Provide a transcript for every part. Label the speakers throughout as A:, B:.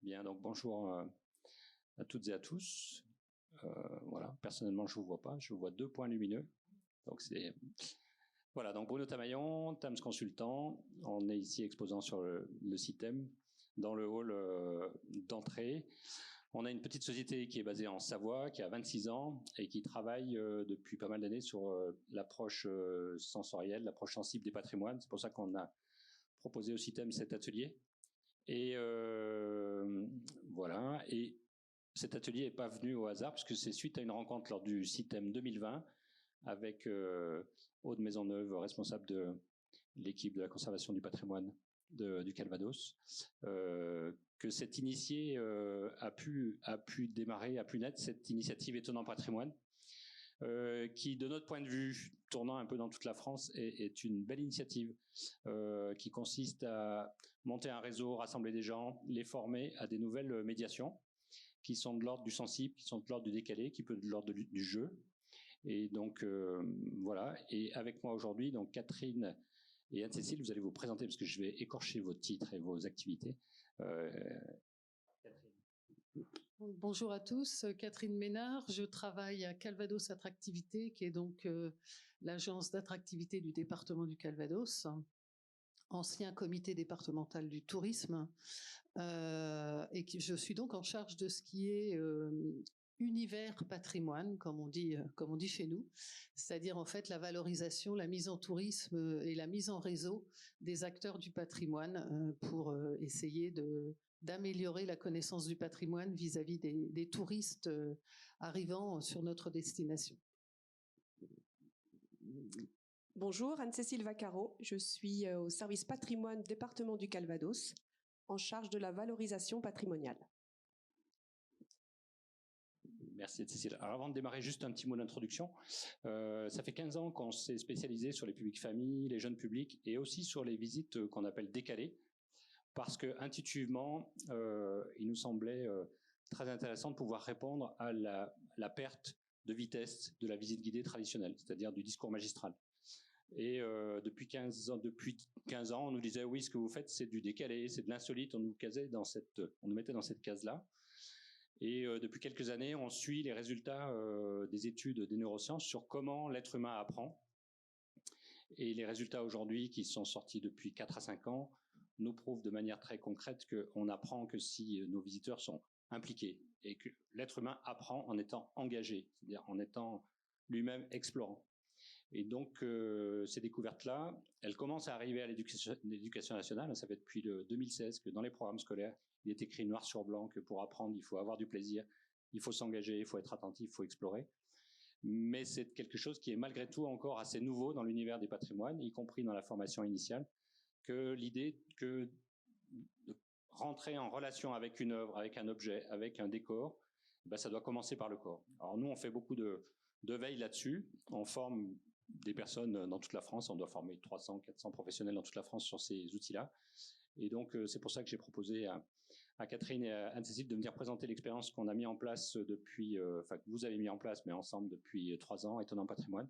A: Bien, donc bonjour à toutes et à tous. Voilà, personnellement, je vous vois pas, je vois 2 points lumineux. Donc c'est voilà. Donc Bruno Tamaillon, TAMS Consultant. On est ici exposant sur le SITEM dans le hall d'entrée. On a une petite société qui est basée en Savoie, qui a 26 ans et qui travaille depuis pas mal d'années sur l'approche sensorielle, l'approche sensible des patrimoines. C'est pour ça qu'on a proposé au SITEM cet atelier. Et voilà. Et cet atelier n'est pas venu au hasard, puisque c'est suite à une rencontre lors du SITEM 2020 avec Aude Maisonneuve, responsable de l'équipe de la conservation du patrimoine du Calvados, que cette initiée a pu démarrer, a pu naître cette initiative Étonnant Patrimoine, qui, de notre point de vue, tournant un peu dans toute la France, est une belle initiative qui consiste à monter un réseau, rassembler des gens, les former à des nouvelles médiations qui sont de l'ordre du sensible, qui sont de l'ordre du décalé, qui peut être de l'ordre du jeu. Et donc, voilà. Et avec moi aujourd'hui, donc Catherine et Anne-Cécile, vous allez vous présenter parce que je vais écorcher vos titres et vos activités.
B: Catherine. Bonjour à tous, Catherine Ménard, je travaille à Calvados Attractivité, qui est donc l'agence d'attractivité du département du Calvados, ancien comité départemental du tourisme, et je suis donc en charge de ce qui est univers patrimoine, comme on dit chez nous, c'est-à-dire en fait la valorisation, la mise en tourisme et la mise en réseau des acteurs du patrimoine pour essayer d'améliorer la connaissance du patrimoine vis-à-vis des touristes arrivant sur notre destination.
C: Bonjour, Anne-Cécile Vaccaro, je suis au service patrimoine département du Calvados, en charge de la valorisation patrimoniale.
A: Merci Cécile. Alors avant de démarrer, juste un petit mot d'introduction. Ça fait 15 ans qu'on s'est spécialisé sur les publics familles, les jeunes publics et aussi sur les visites qu'on appelle décalées. Parce que intuitivement, il nous semblait très intéressant de pouvoir répondre à la perte de vitesse de la visite guidée traditionnelle, c'est-à-dire du discours magistral. Et depuis 15 ans, on nous disait oui, ce que vous faites, c'est du décalé, c'est de l'insolite. On nous mettait dans cette case-là. Et depuis quelques années, on suit les résultats des études des neurosciences sur comment l'être humain apprend. Et les résultats aujourd'hui, qui sont sortis depuis 4 à 5 ans, nous prouvent de manière très concrète qu'on apprend que si nos visiteurs sont impliqués et que l'être humain apprend en étant engagé, c'est-à-dire en étant lui-même explorant. Et donc, ces découvertes-là, elles commencent à arriver à l'éducation nationale. Ça fait depuis 2016 que dans les programmes scolaires, il est écrit noir sur blanc que pour apprendre, il faut avoir du plaisir, il faut s'engager, il faut être attentif, il faut explorer. Mais c'est quelque chose qui est malgré tout encore assez nouveau dans l'univers des patrimoines, y compris dans la formation initiale, que l'idée que de rentrer en relation avec une œuvre, avec un objet, avec un décor, ben ça doit commencer par le corps. Alors nous, on fait beaucoup de veille là-dessus. On forme des personnes dans toute la France. On doit former 300, 400 professionnels dans toute la France sur ces outils-là. Et donc, c'est pour ça que j'ai proposé à Catherine et à Anne-Cécile de venir présenter l'expérience qu'on a mis en place depuis, que vous avez mis en place, mais ensemble depuis 3 ans, Étonnant Patrimoine.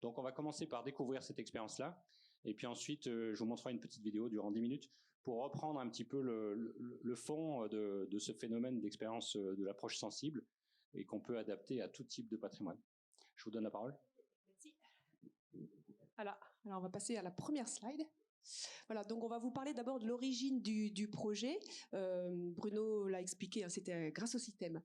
A: Donc, on va commencer par découvrir cette expérience-là. Et puis ensuite, je vous montrerai une petite vidéo durant 10 minutes pour reprendre un petit peu le fond de ce phénomène d'expérience de l'approche sensible et qu'on peut adapter à tout type de patrimoine. Je vous donne la parole.
C: Merci. Alors on va passer à la première slide. Voilà, donc on va vous parler d'abord de l'origine du projet. Bruno l'a expliqué, hein, c'était grâce au SITEM.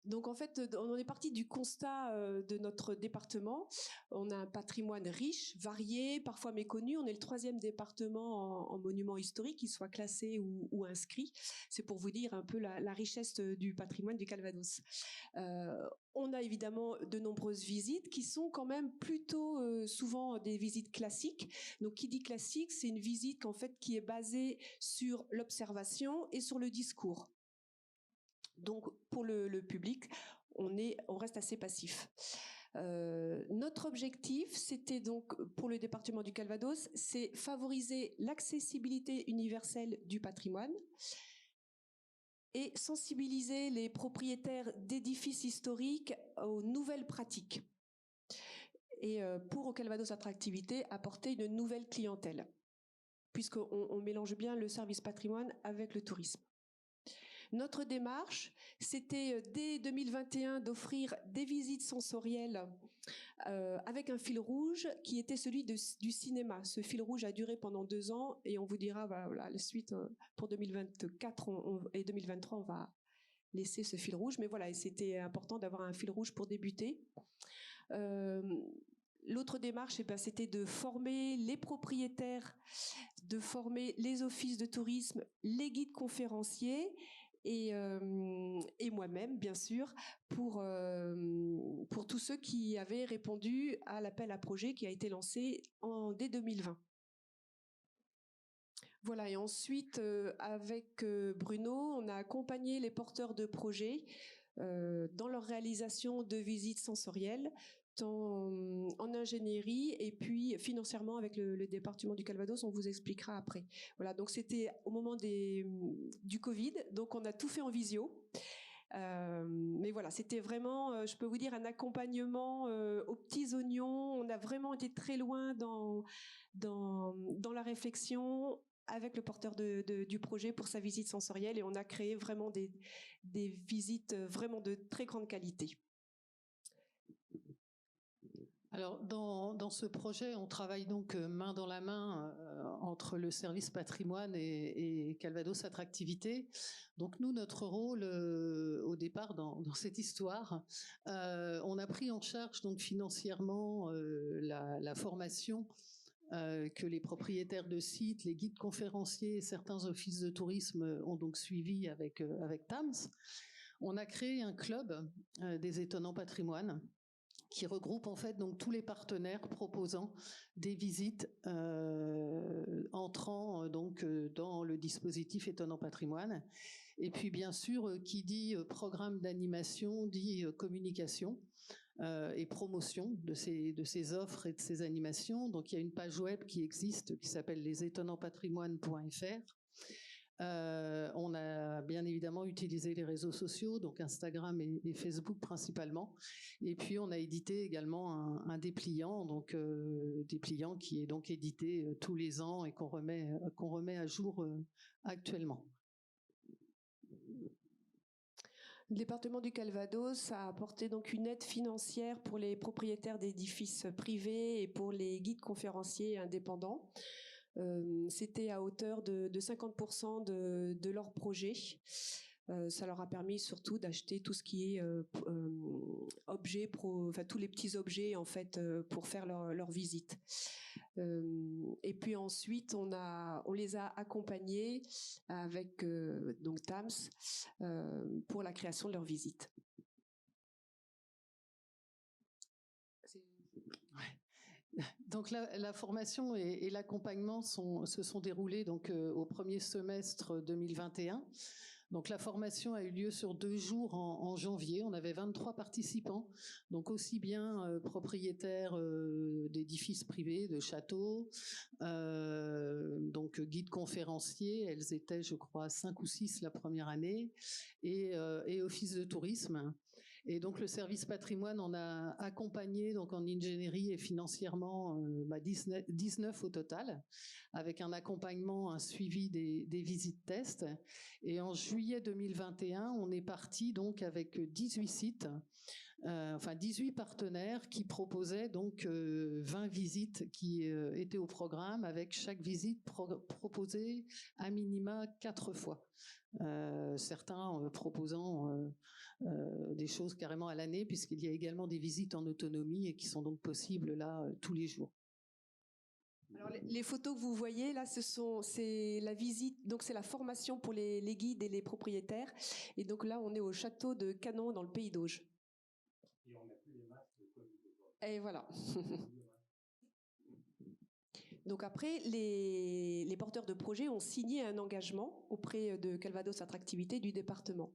C: Donc en fait, on est parti du constat de notre département. On a un patrimoine riche, varié, parfois méconnu. On est le 3e département en monuments historiques, qui soit classé ou inscrit. C'est pour vous dire un peu la richesse du patrimoine du Calvados. On a évidemment de nombreuses visites qui sont quand même plutôt souvent des visites classiques. Donc, qui dit classique, c'est une visite qui est basée sur l'observation et sur le discours. Donc, pour le public, on reste assez passif. Notre objectif, c'était donc pour le département du Calvados, c'est favoriser l'accessibilité universelle du patrimoine et sensibiliser les propriétaires d'édifices historiques aux nouvelles pratiques. Et pour au Calvados Attractivité, apporter une nouvelle clientèle, puisqu'on mélange bien le service patrimoine avec le tourisme. Notre démarche, c'était dès 2021 d'offrir des visites sensorielles avec un fil rouge qui était celui du cinéma. Ce fil rouge a duré pendant 2 ans et on vous dira, voilà, la suite pour 2024 et 2023, on va laisser ce fil rouge. Mais voilà, c'était important d'avoir un fil rouge pour débuter. L'autre démarche, c'était de former les propriétaires, de former les offices de tourisme, les guides conférenciers et moi-même, bien sûr, pour tous ceux qui avaient répondu à l'appel à projet qui a été lancé dès 2020. Voilà, et ensuite, avec Bruno, on a accompagné les porteurs de projets dans leur réalisation de visites sensorielles, tant en ingénierie et puis financièrement avec le département du Calvados, on vous expliquera après. Voilà, donc c'était au moment du Covid, donc on a tout fait en visio. Mais voilà, c'était vraiment, je peux vous dire, un accompagnement aux petits oignons. On a vraiment été très loin dans la réflexion avec le porteur du projet pour sa visite sensorielle et on a créé vraiment des visites vraiment de très grande qualité.
B: Alors, dans ce projet, on travaille donc main dans la main entre le service patrimoine et Calvados Attractivité. Donc nous, notre rôle au départ dans cette histoire, on a pris en charge donc financièrement la formation que les propriétaires de sites, les guides conférenciers et certains offices de tourisme ont donc suivi avec TAMS. On a créé un club des étonnants patrimoines qui regroupe en fait donc tous les partenaires proposant des visites entrant donc dans le dispositif Étonnant Patrimoine. Et puis bien sûr, qui dit programme d'animation dit communication et promotion de ces offres et de ces animations. Donc il y a une page web qui existe qui s'appelle lesétonnantspatrimoine.fr. On a bien évidemment utilisé les réseaux sociaux, donc Instagram et Facebook principalement. Et puis on a édité également un dépliant, donc dépliant qui est donc édité tous les ans et qu'on remet à jour actuellement.
C: Le département du Calvados a apporté donc une aide financière pour les propriétaires d'édifices privés et pour les guides conférenciers indépendants. C'était à hauteur de 50% de leur projet. Ça leur a permis surtout d'acheter tout ce qui est objets, tous les petits objets en fait pour faire leur visite. Et puis ensuite, on les a accompagnés avec donc TAMS pour la création de leur visite.
B: Donc la formation et l'accompagnement se sont déroulés donc au premier semestre 2021. Donc la formation a eu lieu sur 2 jours en janvier. On avait 23 participants, donc aussi bien propriétaires d'édifices privés, de châteaux, donc guides conférenciers. Elles étaient, je crois, 5 ou 6 la première année, et office de tourisme. Et donc le service patrimoine en a accompagné donc en ingénierie et financièrement 19 au total, avec un accompagnement, un suivi des visites tests. Et en juillet 2021, on est parti donc avec 18 sites, 18 partenaires qui proposaient donc 20 visites qui étaient au programme, avec chaque visite proposée à minima 4 fois. Certains proposant des choses carrément à l'année, puisqu'il y a également des visites en autonomie et qui sont donc possibles là tous les jours.
C: Alors, les photos que vous voyez là, c'est la visite, donc c'est la formation pour les guides et les propriétaires. Et donc là, on est au château de Canon dans le Pays d'Auge.
A: Et on n'a plus les masques de Covid.
C: Et voilà. Donc après, les porteurs de projets ont signé un engagement auprès de Calvados Attractivité du département.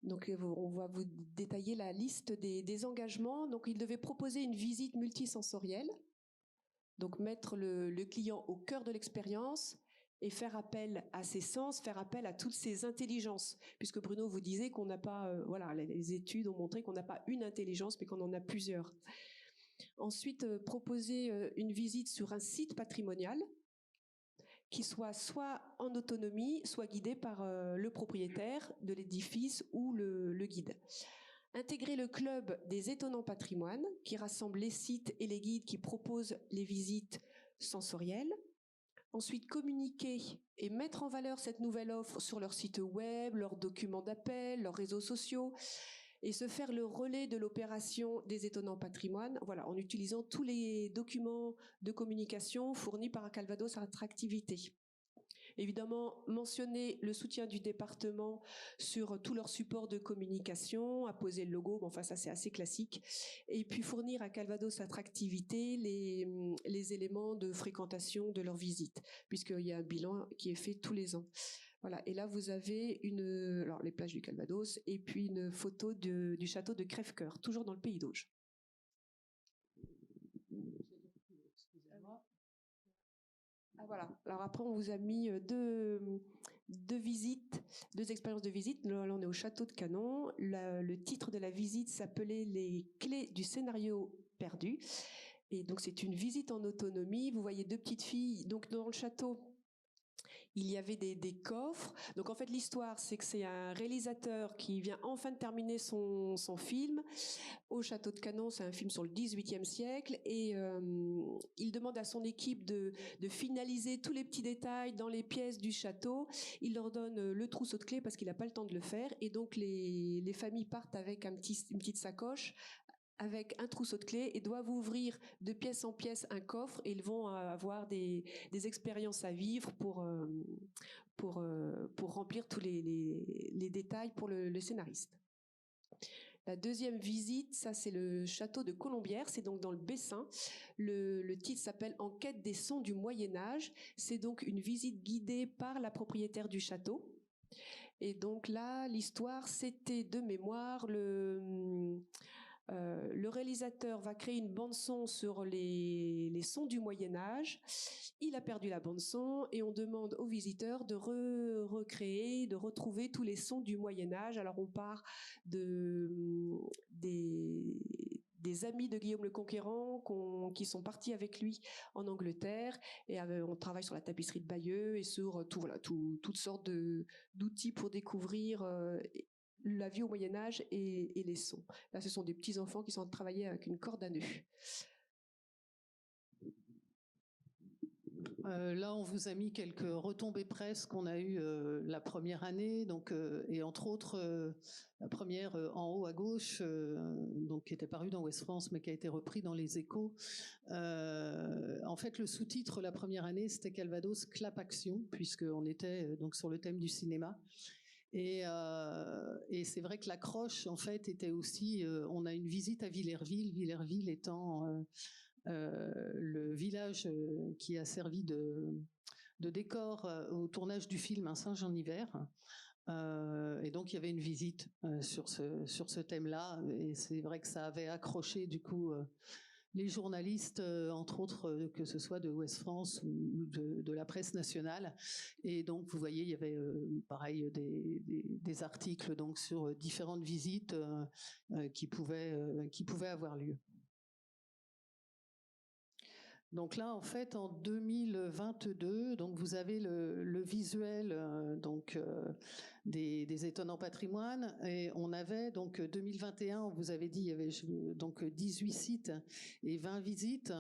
C: Donc on va vous détailler la liste des engagements. Donc ils devaient proposer une visite multisensorielle, donc mettre le client au cœur de l'expérience et faire appel à ses sens, faire appel à toutes ses intelligences, puisque Bruno vous disait qu'on n'a pas, les études ont montré qu'on n'a pas une intelligence, mais qu'on en a plusieurs. Ensuite, proposer une visite sur un site patrimonial qui soit en autonomie, soit guidé par le propriétaire de l'édifice ou le guide. Intégrer le club des étonnants patrimoines, qui rassemble les sites et les guides qui proposent les visites sensorielles. Ensuite, communiquer et mettre en valeur cette nouvelle offre sur leur site web, leurs documents d'appel, leurs réseaux sociaux, et se faire le relais de l'opération des étonnants patrimoines, voilà, en utilisant tous les documents de communication fournis par Calvados Attractivité. Évidemment, mentionner le soutien du département sur tous leurs supports de communication, apposer le logo, bon, enfin ça c'est assez classique, et puis fournir à Calvados Attractivité les éléments de fréquentation de leur visite, puisqu'il y a un bilan qui est fait tous les ans. Voilà, et là vous avez alors les plages du Calvados, et puis une photo du château de Crèvecoeur, toujours dans le Pays d'Auge. Ah, voilà. Alors après, on vous a mis deux expériences de visite. Là, on est au château de Canon. Le titre de la visite s'appelait Les clés du scénario perdu. Et donc, c'est une visite en autonomie. Vous voyez deux petites filles. Donc, dans le château, il y avait des coffres. Donc en fait, l'histoire, c'est que c'est un réalisateur qui vient enfin de terminer son film au château de Canon. C'est un film sur le XVIIIe siècle. Et il demande à son équipe de finaliser tous les petits détails dans les pièces du château. Il leur donne le trousseau de clés parce qu'il n'a pas le temps de le faire. Et donc les familles partent avec une petite sacoche avec un trousseau de clés et doivent ouvrir de pièce en pièce un coffre, et ils vont avoir des expériences à vivre pour remplir tous les détails pour le scénariste. La deuxième visite, ça c'est le château de Colombières, c'est donc dans le Bessin. Le titre s'appelle Enquête des sons du Moyen-Âge. C'est donc une visite guidée par la propriétaire du château. Et donc là, l'histoire, c'était de mémoire le réalisateur va créer une bande-son sur les sons du Moyen-Âge. Il a perdu la bande-son et on demande aux visiteurs de recréer, de retrouver tous les sons du Moyen-Âge. Alors on part des amis de Guillaume le Conquérant qui sont partis avec lui en Angleterre, et on travaille sur la tapisserie de Bayeux et sur toutes sortes d'outils pour découvrir la vie au Moyen-Âge et les sons. Là, ce sont des petits-enfants qui sont en train de travailler avec une corde à nœud.
B: Là, on vous a mis quelques retombées presse qu'on a eues la première année, donc, et entre autres, la première en haut à gauche, donc, qui était parue dans Ouest France, mais qui a été repris dans les Échos. En fait, le sous-titre la première année, c'était Calvados Clap Action, puisqu'on était donc sur le thème du cinéma. Et c'est vrai que l'accroche, en fait, était aussi, on a une visite à Villerville étant le village qui a servi de décor au tournage du film Saint-Jean-Hiver. Et donc il y avait une visite sur ce thème-là, et c'est vrai que ça avait accroché du coup les journalistes, entre autres, que ce soit de Ouest France ou de la presse nationale. Et donc, vous voyez, il y avait pareil des articles donc sur différentes visites qui pouvaient avoir lieu. Donc là, en fait, en 2022, donc vous avez le visuel des étonnants patrimoines, et on avait donc 2021, on vous avait dit, il y avait donc 18 sites et 20 visites.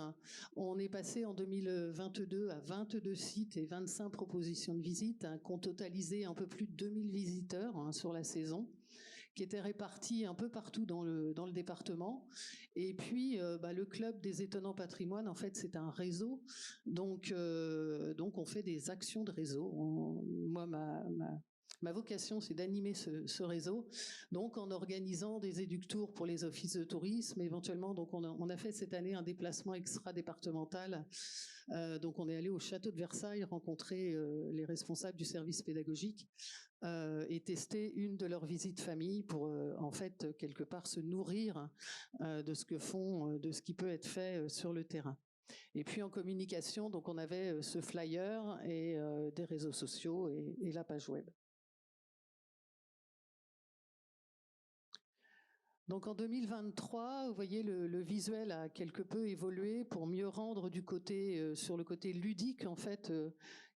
B: On est passé en 2022 à 22 sites et 25 propositions de visites, qui ont totalisé un peu plus de 2000 visiteurs sur la saison, qui étaient répartis un peu partout dans le département. Et puis, le club des étonnants patrimoines, en fait, c'est un réseau. Donc, on fait des actions de réseau. Moi, ma vocation, c'est d'animer ce réseau, donc en organisant des éductours pour les offices de tourisme. Éventuellement, donc on a fait cette année un déplacement extra-départemental. Donc on est allé au château de Versailles rencontrer les responsables du service pédagogique et tester une de leurs visites famille pour en fait quelque part se nourrir de ce que font, de ce qui peut être fait sur le terrain. Et puis en communication, donc on avait ce flyer et des réseaux sociaux et la page web. Donc en 2023, vous voyez, le visuel a quelque peu évolué pour mieux rendre sur le côté ludique, en fait,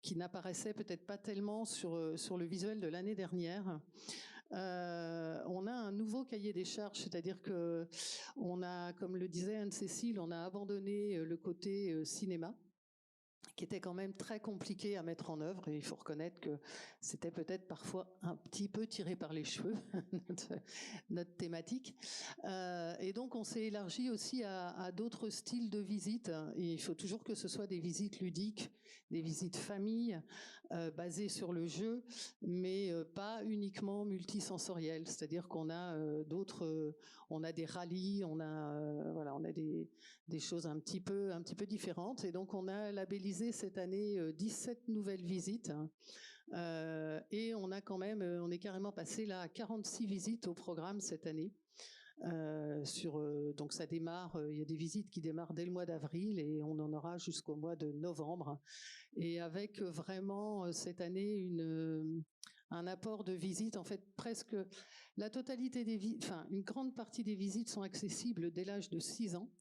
B: qui n'apparaissait peut-être pas tellement sur le visuel de l'année dernière. On a un nouveau cahier des charges, c'est-à-dire que on a, comme le disait Anne-Cécile, on a abandonné le côté cinéma, qui était quand même très compliqué à mettre en œuvre, et il faut reconnaître que c'était peut-être parfois un petit peu tiré par les cheveux, notre thématique. Et donc on s'est élargi aussi à d'autres styles de visites, et il faut toujours que ce soit des visites ludiques, des visites famille, basées sur le jeu, mais pas uniquement multisensorielles, c'est-à-dire qu'on a on a des rallyes, on a des choses un petit peu différentes, et donc on a labellisé cette année 17 nouvelles visites, et on est carrément passé là à 46 visites au programme cette année. Donc ça démarre, il y a des visites qui démarrent dès le mois d'avril et on en aura jusqu'au mois de novembre, et avec vraiment cette année un apport de visites, en fait presque la totalité une grande partie des visites sont accessibles dès l'âge de 6 ans.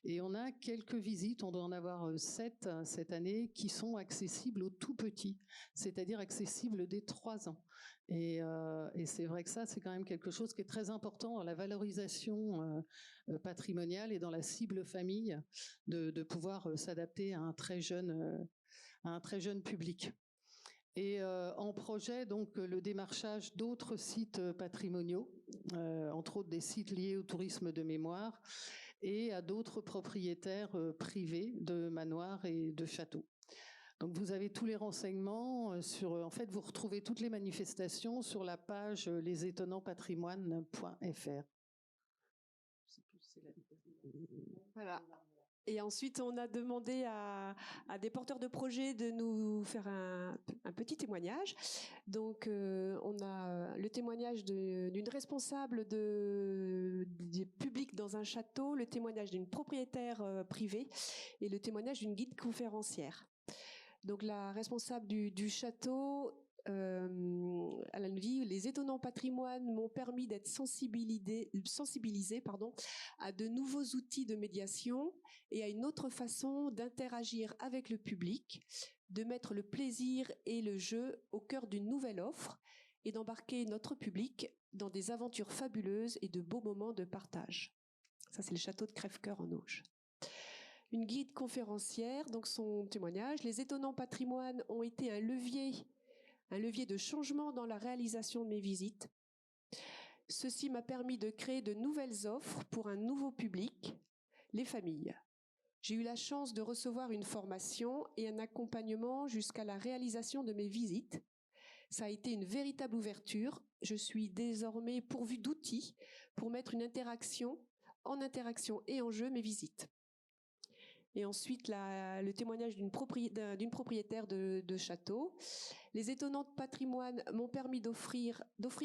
B: Et on a quelques visites, on doit en avoir 7 cette année, qui sont accessibles aux tout petits, c'est-à-dire accessibles dès 3 ans. Et c'est vrai que ça, c'est quand même quelque chose qui est très important dans la valorisation patrimoniale et dans la cible famille, de pouvoir s'adapter à un très jeune public. Et en projet, donc, le démarchage d'autres sites patrimoniaux, entre autres des sites liés au tourisme de mémoire, et à d'autres propriétaires privés de manoirs et de châteaux. Donc vous avez tous les renseignements en fait, vous retrouvez toutes les manifestations sur la page lesétonnantspatrimoine.fr.
C: Voilà. Et ensuite, on a demandé à des porteurs de projets de nous faire un petit témoignage. Donc, on a le témoignage d'une responsable du public dans un château, le témoignage d'une propriétaire privée et le témoignage d'une guide conférencière. Donc, la responsable du château, elle nous dit: les étonnants patrimoines m'ont permis d'être sensibilisée à de nouveaux outils de médiation et à une autre façon d'interagir avec le public, de mettre le plaisir et le jeu au cœur d'une nouvelle offre et d'embarquer notre public dans des aventures fabuleuses et de beaux moments de partage. Ça, c'est le château de Crèvecoeur en Auge. Une guide conférencière, donc son témoignage: les étonnants patrimoines ont été un levier de changement dans la réalisation de mes visites. Ceci m'a permis de créer de nouvelles offres pour un nouveau public, les familles. J'ai eu la chance de recevoir une formation et un accompagnement jusqu'à la réalisation de mes visites. Ça a été une véritable ouverture. Je suis désormais pourvue d'outils pour mettre en interaction et en jeu mes visites. Et ensuite, le témoignage d'une propriétaire de château. Les étonnants patrimoines m'ont permis d'offrir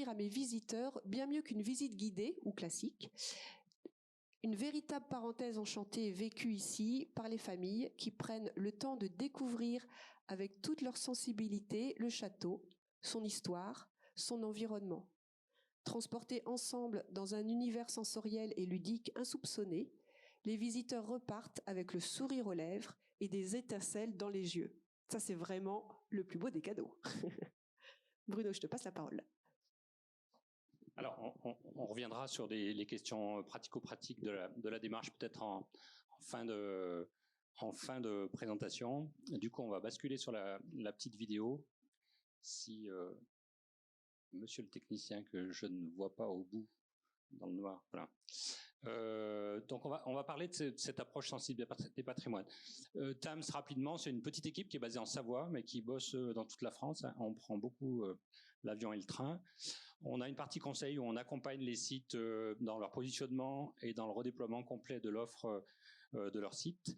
C: à mes visiteurs, bien mieux qu'une visite guidée ou classique, une véritable parenthèse enchantée vécue ici par les familles qui prennent le temps de découvrir avec toute leur sensibilité le château, son histoire, son environnement. Transportés ensemble dans un univers sensoriel et ludique insoupçonné, les visiteurs repartent avec le sourire aux lèvres et des étincelles dans les yeux. Ça, c'est vraiment le plus beau des cadeaux. Bruno, je te passe la parole.
A: Alors, on reviendra sur les questions pratico-pratiques de la démarche, peut-être en fin de présentation. Du coup, on va basculer sur la petite vidéo. Si monsieur le technicien, que je ne vois pas au bout, dans le noir, voilà. Donc on va parler de cette approche sensible des patrimoines. TAMS, rapidement, c'est une petite équipe qui est basée en Savoie, mais qui bosse dans toute la France. On prend beaucoup l'avion et le train. On a une partie conseil où on accompagne les sites dans leur positionnement et dans le redéploiement complet de l'offre de leur site.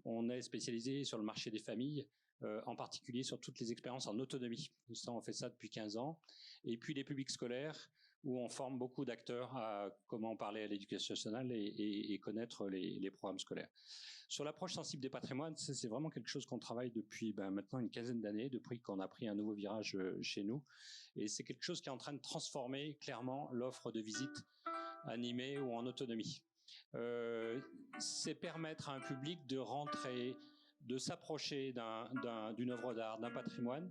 A: On est spécialisé sur le marché des familles, en particulier sur toutes les expériences en autonomie. Ça, on fait ça depuis 15 ans. Et puis les publics scolaires, où on forme beaucoup d'acteurs à comment parler à l'éducation nationale et connaître les programmes scolaires. Sur l'approche sensible des patrimoines, c'est vraiment quelque chose qu'on travaille depuis maintenant une quinzaine d'années, depuis qu'on a pris un nouveau virage chez nous. Et c'est quelque chose qui est en train de transformer clairement l'offre de visite animée ou en autonomie. C'est permettre à un public de rentrer de s'approcher d'une œuvre d'art, d'un patrimoine,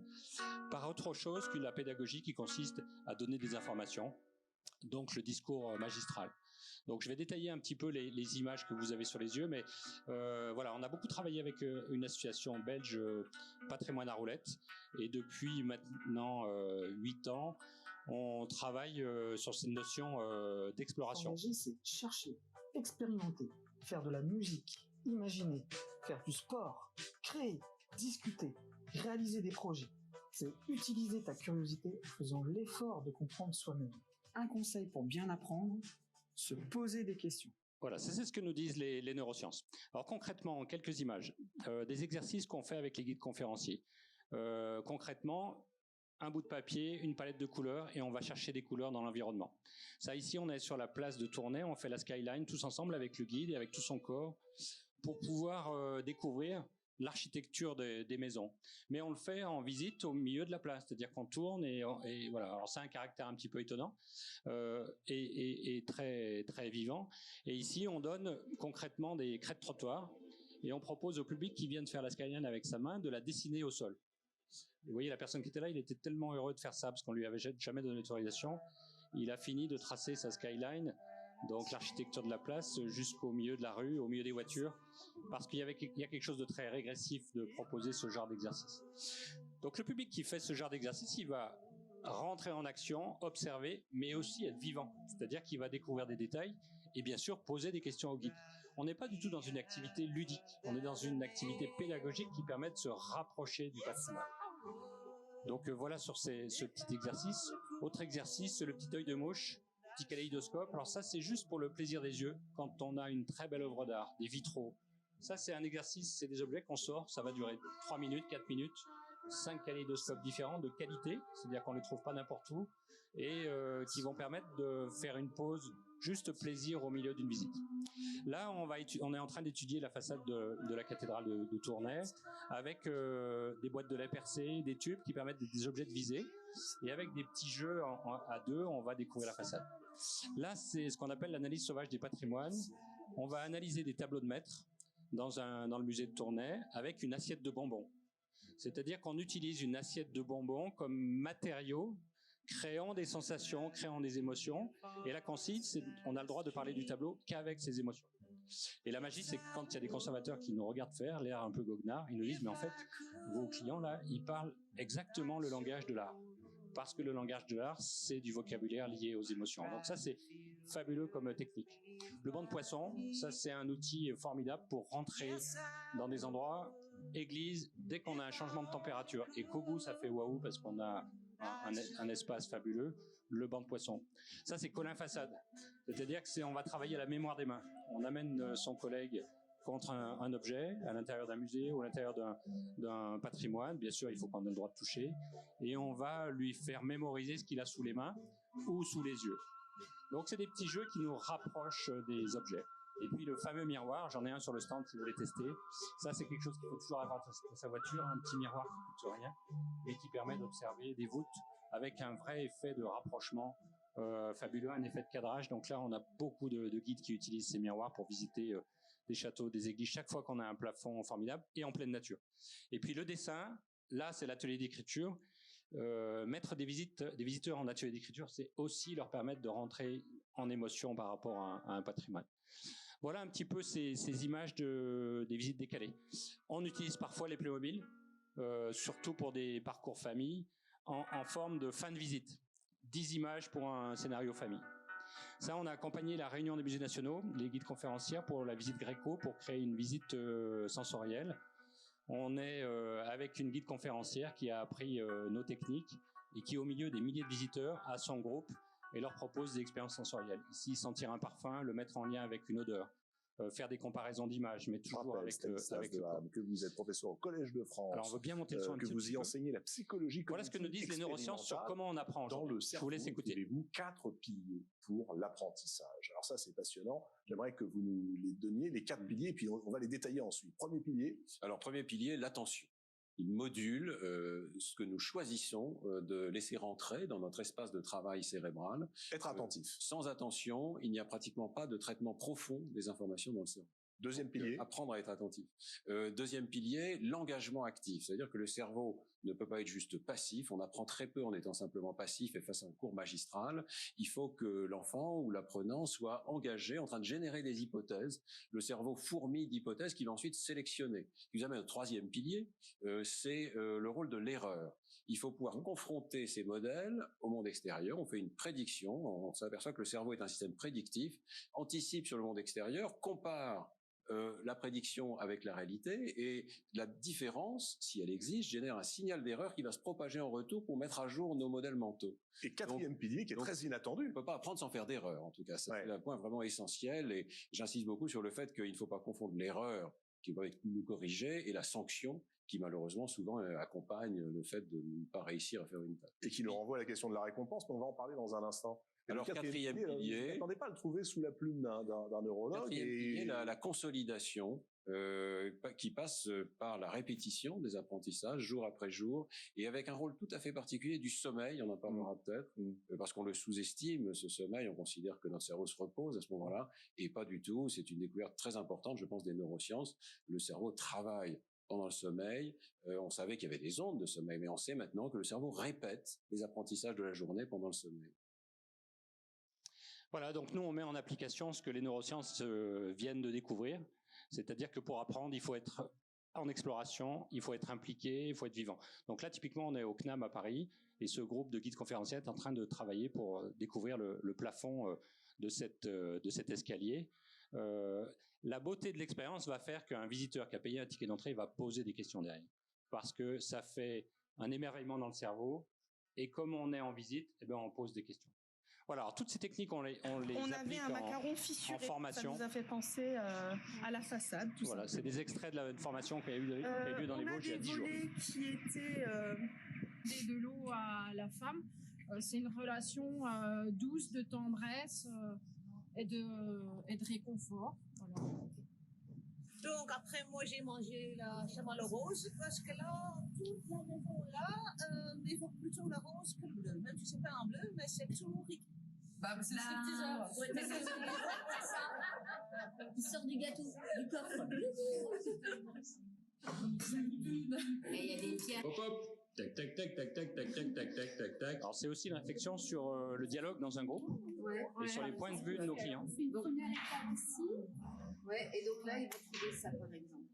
A: par autre chose que la pédagogie qui consiste à donner des informations, donc le discours magistral. Donc je vais détailler un petit peu les images que vous avez sur les yeux, mais voilà, on a beaucoup travaillé avec une association belge, Patrimoine à Roulettes, et depuis maintenant 8 ans, on travaille sur cette notion d'exploration.
D: S'engager, c'est chercher, expérimenter, faire de la musique, imaginer, faire du sport, créer, discuter, réaliser des projets. C'est utiliser ta curiosité en faisant l'effort de comprendre soi-même. Un conseil pour bien apprendre, se poser des questions.
A: Voilà, c'est ce que nous disent les neurosciences. Alors concrètement, quelques images, des exercices qu'on fait avec les guides conférenciers. Concrètement, un bout de papier, une palette de couleurs, et on va chercher des couleurs dans l'environnement. Ça, ici, on est sur la place de Tournai, on fait la skyline tous ensemble avec le guide et avec tout son corps pour pouvoir découvrir l'architecture des maisons. Mais on le fait en visite au milieu de la place, c'est-à-dire qu'on tourne et voilà. Alors c'est un caractère un petit peu étonnant et très très vivant. Et ici, on donne concrètement des crêtes trottoirs et on propose au public qui vient de faire la skyline avec sa main de la dessiner au sol. Vous voyez, la personne qui était là, il était tellement heureux de faire ça parce qu'on lui avait jamais donné l'autorisation. Il a fini de tracer sa skyline, donc l'architecture de la place, jusqu'au milieu de la rue, au milieu des voitures, parce qu'il y a quelque chose de très régressif de proposer ce genre d'exercice. Donc le public qui fait ce genre d'exercice, il va rentrer en action, observer, mais aussi être vivant, c'est-à-dire qu'il va découvrir des détails et bien sûr poser des questions au guide. On n'est pas du tout dans une activité ludique, on est dans une activité pédagogique qui permet de se rapprocher du patrimoine. Donc voilà sur ce petit exercice. Autre exercice, le petit œil de mouche, petit kaléidoscope. Alors ça, c'est juste pour le plaisir des yeux, quand on a une très belle œuvre d'art, des vitraux. Ça, c'est un exercice, c'est des objets qu'on sort, ça va durer 3 minutes, 4 minutes, 5 kaléidoscopes différents de qualité, c'est-à-dire qu'on ne les trouve pas n'importe où, et qui vont permettre de faire une pause, juste plaisir au milieu d'une visite. Là, on est en train d'étudier la façade de la cathédrale de Tournai, avec des boîtes de lait percées, des tubes qui permettent des objets de visée, et avec des petits jeux à deux, on va découvrir la façade. Là, c'est ce qu'on appelle l'analyse sauvage des patrimoines. On va analyser des tableaux de maîtres dans le musée de Tournai avec une assiette de bonbons. C'est-à-dire qu'on utilise une assiette de bonbons comme matériau, créant des sensations, créant des émotions. Et la consigne, c'est on a le droit de parler du tableau qu'avec ces émotions. Et la magie, c'est que quand il y a des conservateurs qui nous regardent faire, l'air un peu goguenard, ils nous disent, mais en fait, vos clients, là, ils parlent exactement le langage de l'art. Parce que le langage de l'art, c'est du vocabulaire lié aux émotions. Donc ça, c'est fabuleux comme technique. Le banc de poisson, ça, c'est un outil formidable pour rentrer dans des endroits, églises, dès qu'on a un changement de température. Et qu'au bout, ça fait waouh parce qu'on a un espace fabuleux, le banc de poisson. Ça, c'est Colin Façade. C'est-à-dire que on va travailler à la mémoire des mains. On amène son collègue contre un objet à l'intérieur d'un musée ou à l'intérieur d'un patrimoine. Bien sûr, il faut qu'on ait le droit de toucher. Et on va lui faire mémoriser ce qu'il a sous les mains ou sous les yeux. Donc, c'est des petits jeux qui nous rapprochent des objets. Et puis, le fameux miroir, j'en ai un sur le stand si vous voulez tester. Ça, c'est quelque chose qu'il faut toujours avoir dans sa voiture, un petit miroir qui ne coûte rien et qui permet d'observer des voûtes avec un vrai effet de rapprochement fabuleux, un effet de cadrage. Donc là, on a beaucoup de guides qui utilisent ces miroirs pour visiter des châteaux, des églises, chaque fois qu'on a un plafond formidable et en pleine nature. Et puis le dessin, là, c'est l'atelier d'écriture. Mettre des visiteurs en atelier d'écriture, c'est aussi leur permettre de rentrer en émotion par rapport à un patrimoine. Voilà un petit peu ces images des visites décalées. On utilise parfois les Playmobil, surtout pour des parcours famille, en forme de fin de visite. 10 images pour un scénario famille. Ça, on a accompagné la réunion des musées nationaux, les guides conférencières pour la visite Gréco, pour créer une visite sensorielle. On est avec une guide conférencière qui a appris nos techniques et qui, au milieu des milliers de visiteurs, a son groupe et leur propose des expériences sensorielles. Ici, sentir un parfum, le mettre en lien avec une odeur, faire des comparaisons d'images, mais toujours avec le
E: que vous êtes professeur au Collège de France.
A: Alors, on veut bien monter le son un
E: que vous y enseignez la psychologie.
A: Voilà ce que nous disent les neurosciences sur comment on apprend.
E: Dans le cerveau,
A: je vous laisse écouter.
E: Vous 4 piliers pour l'apprentissage. Alors ça, c'est passionnant. J'aimerais que vous nous les donniez, les 4 piliers, et puis on va les détailler ensuite. Premier pilier.
F: Alors, premier pilier, l'attention. Il module ce que nous choisissons de laisser rentrer dans notre espace de travail cérébral.
E: Être attentif.
F: Sans attention, il n'y a pratiquement pas de traitement profond des informations dans le cerveau.
E: Deuxième pilier.
F: Apprendre à être attentif. Deuxième pilier, l'engagement actif. C'est-à-dire que le cerveau ne peut pas être juste passif. On apprend très peu en étant simplement passif et face à un cours magistral. Il faut que l'enfant ou l'apprenant soit engagé, en train de générer des hypothèses. Le cerveau fourmille d'hypothèses qu'il va ensuite sélectionner. Ce qui nous amène au troisième pilier, c'est le rôle de l'erreur. Il faut pouvoir confronter ces modèles au monde extérieur. On fait une prédiction. On s'aperçoit que le cerveau est un système prédictif, anticipe sur le monde extérieur, compare la prédiction avec la réalité, et la différence, si elle existe, génère un signal d'erreur qui va se propager en retour pour mettre à jour nos modèles mentaux.
E: Et quatrième pilier qui est très inattendu.
F: On ne peut pas apprendre sans faire d'erreur, en tout cas. C'est un point vraiment essentiel, et j'insiste beaucoup sur le fait qu'il ne faut pas confondre l'erreur qui va nous corriger et la sanction qui malheureusement souvent accompagne le fait de ne pas réussir à faire une tâche.
E: Et qui nous renvoie à la question de la récompense, mais on va en parler dans un instant.
F: Alors, quatrième pilier,
E: vous n'attendez pas à le trouver sous la plume d'un neurologue.
F: Quatrième pilier, la consolidation, qui passe par la répétition des apprentissages jour après jour, et avec un rôle tout à fait particulier du sommeil. On en parlera peut-être, parce qu'on le sous-estime, ce sommeil. On considère que notre cerveau se repose à ce moment-là, et pas du tout. C'est une découverte très importante, je pense, des neurosciences. Le cerveau travaille pendant le sommeil. On savait qu'il y avait des ondes de sommeil, mais on sait maintenant que le cerveau répète les apprentissages de la journée pendant le sommeil.
A: Voilà, donc nous, on met en application ce que les neurosciences viennent de découvrir. C'est-à-dire que pour apprendre, il faut être en exploration, il faut être impliqué, il faut être vivant. Donc là, typiquement, on est au CNAM à Paris, et ce groupe de guides conférenciers est en train de travailler pour découvrir le plafond de cet escalier. La beauté de l'expérience va faire qu'un visiteur qui a payé un ticket d'entrée va poser des questions derrière. Parce que ça fait un émerveillement dans le cerveau, et comme on est en visite, eh ben, on pose des questions. Voilà, alors toutes ces techniques, on les
G: avait un macaron fissuré,
A: en formation.
G: Ça nous a fait penser à la façade.
A: Voilà, c'est des extraits de la formation qui a eu lieu dans les Vosges il y a 10 jours.
G: On a des volets qui étaient
H: de l'eau à la femme. C'est une relation douce, de tendresse et de réconfort. Voilà.
I: Donc après, moi j'ai mangé la chamal rose parce que là, toute la maison là, il faut plutôt la rose que le bleu. Même si c'est pas un bleu, mais c'est toujours riche.
J: Bah, c'est le stripteaseur.
K: Il sort du gâteau, du coffre. Et il y a des pierres.
A: Hop hop. Tac tac tac tac tac tac tac tac tac tac tac. Alors c'est aussi une réflexion sur le dialogue dans un groupe et sur les points de vue de nos clients.
K: On fait une première étape ici. Ouais, et donc là, il va trouver ça par exemple.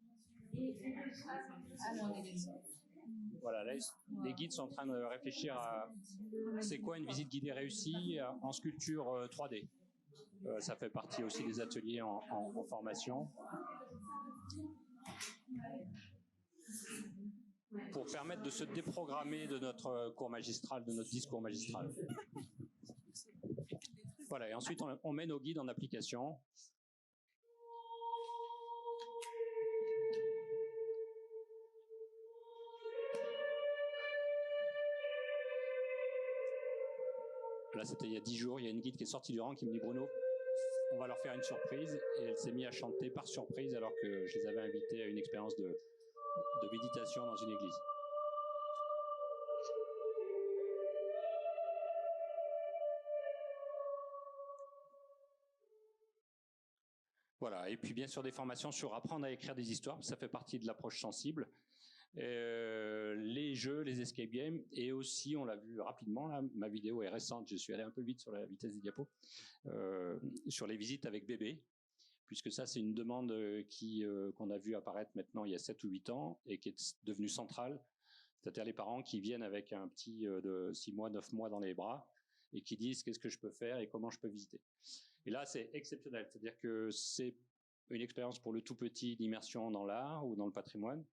A: Voilà, là, les guides sont en train de réfléchir à c'est quoi une visite guidée réussie en sculpture 3D. Ça fait partie aussi des ateliers en formation. Pour permettre de se déprogrammer de notre cours magistral, de notre discours magistral. Voilà, et ensuite on met nos guides en application. Là, c'était il y a 10 jours, il y a une guide qui est sortie du rang qui me dit « Bruno, on va leur faire une surprise ». Et elle s'est mise à chanter par surprise alors que je les avais invités à une expérience de méditation dans une église. Voilà, et puis bien sûr des formations sur apprendre à écrire des histoires, ça fait partie de l'approche sensible. Les jeux, les escape games, et aussi, on l'a vu rapidement, là, ma vidéo est récente, je suis allé un peu vite sur la vitesse des diapos, sur les visites avec bébé, puisque ça c'est une demande qu'on a vu apparaître maintenant il y a 7 ou 8 ans, et qui est devenue centrale, c'est-à-dire les parents qui viennent avec un petit de 6 mois, 9 mois dans les bras, et qui disent qu'est-ce que je peux faire et comment je peux visiter. Et là c'est exceptionnel, c'est-à-dire que c'est une expérience pour le tout petit d'immersion dans l'art ou dans le patrimoine,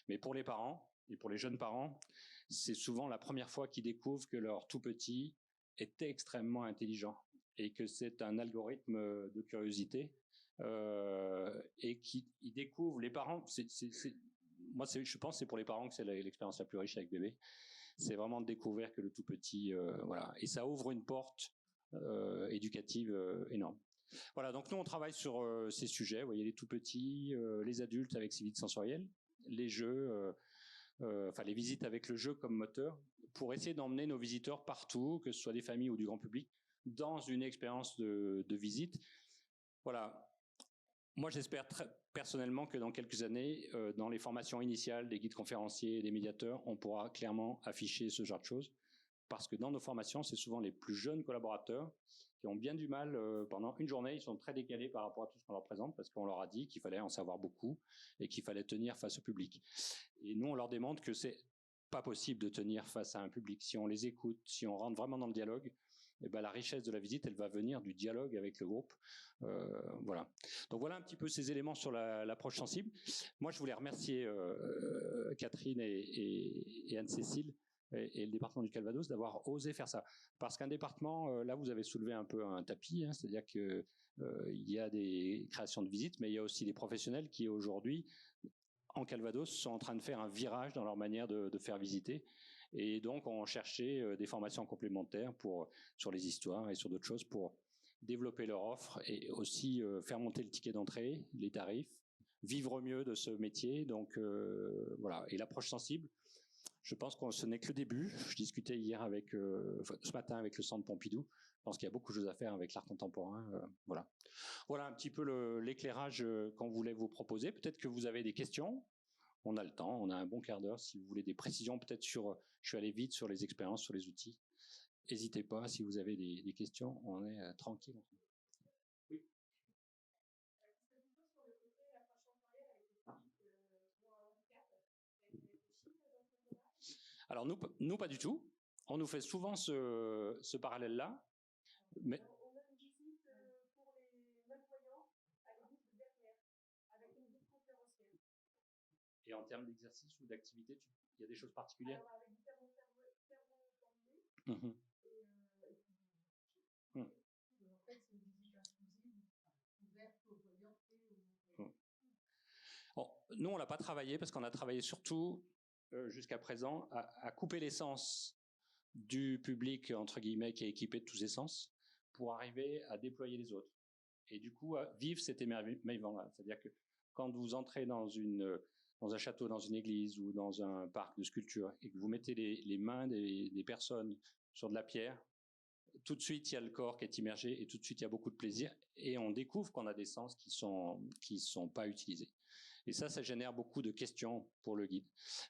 A: mais pour les parents, et pour les jeunes parents, c'est souvent la première fois qu'ils découvrent que leur tout petit est extrêmement intelligent et que c'est un algorithme de curiosité et qu'ils découvrent, les parents, moi je pense que c'est pour les parents que c'est l'expérience la plus riche avec bébé, c'est vraiment de découvrir que le tout petit, voilà, et ça ouvre une porte éducative énorme. Voilà, donc nous on travaille sur ces sujets, vous voyez les tout petits, les adultes avec ces visites sensorielles, les jeux, enfin les visites avec le jeu comme moteur, pour essayer d'emmener nos visiteurs partout, que ce soit des familles ou du grand public, dans une expérience de visite. Voilà. Moi, j'espère personnellement que dans quelques années, dans les formations initiales des guides conférenciers, des médiateurs, on pourra clairement afficher ce genre de choses. Parce que dans nos formations, c'est souvent les plus jeunes collaborateurs qui ont bien du mal pendant une journée. Ils sont très décalés par rapport à tout ce qu'on leur présente parce qu'on leur a dit qu'il fallait en savoir beaucoup et qu'il fallait tenir face au public. Et nous, on leur démontre que c'est pas possible de tenir face à un public. Si on les écoute, si on rentre vraiment dans le dialogue, eh ben, la richesse de la visite, elle va venir du dialogue avec le groupe. Voilà. Donc voilà un petit peu ces éléments sur l'approche sensible. Moi, je voulais remercier Catherine et Anne-Cécile et le département du Calvados d'avoir osé faire ça. Parce qu'un département, là, vous avez soulevé un peu un tapis, hein, c'est-à-dire que il y a des créations de visites, mais il y a aussi des professionnels qui aujourd'hui, en Calvados, sont en train de faire un virage dans leur manière de faire visiter. Et donc, on cherchait des formations complémentaires sur les histoires et sur d'autres choses pour développer leur offre et aussi faire monter le ticket d'entrée, les tarifs, vivre mieux de ce métier. Donc, voilà. Et l'approche sensible, je pense que ce n'est que le début. Je discutais hier ce matin avec le Centre Pompidou. Je pense qu'il y a beaucoup de choses à faire avec l'art contemporain. Voilà. Voilà un petit peu l'éclairage qu'on voulait vous proposer. Peut-être que vous avez des questions. On a le temps, on a un bon quart d'heure. Si vous voulez des précisions, peut-être je suis allé vite sur les expériences, sur les outils. N'hésitez pas, si vous avez des questions, on est tranquille. Oui. Alors nous pas du tout. On nous fait souvent ce parallèle-là. Mais
C: On a une visite pour les malvoyants à l'église de Bernières, avec une guide conférencière.
A: Et en termes d'exercice ou d'activité, il y a des choses particulières?
C: Alors, avec du cerveau formé.
A: Mmh.
K: En fait, c'est une visite inclusive, ouverte aux voyants et aux non-voyants.
A: Bon, nous, on l'a pas travaillé parce qu'on a travaillé surtout jusqu'à présent à couper les sens du public, entre guillemets, qui est équipé de tous ses sens, pour arriver à déployer les autres. Et du coup, à vivre cet émerveillement-là. C'est-à-dire que quand vous entrez dans un château, dans une église ou dans un parc de sculpture et que vous mettez les mains des personnes sur de la pierre, tout de suite, il y a le corps qui est immergé et tout de suite, il y a beaucoup de plaisir et on découvre qu'on a des sens qui sont pas utilisés. Et ça génère beaucoup de questions pour le guide.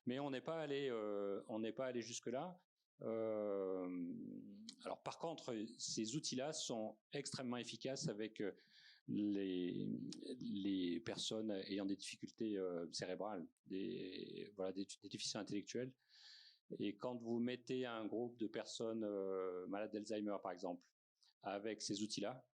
A: Mais on n'est pas allé jusque-là. Alors par contre, ces outils-là sont extrêmement efficaces avec les personnes ayant des difficultés cérébrales, des déficients intellectuels. Et quand vous mettez un groupe de personnes malades d'Alzheimer, par exemple, avec ces outils-là,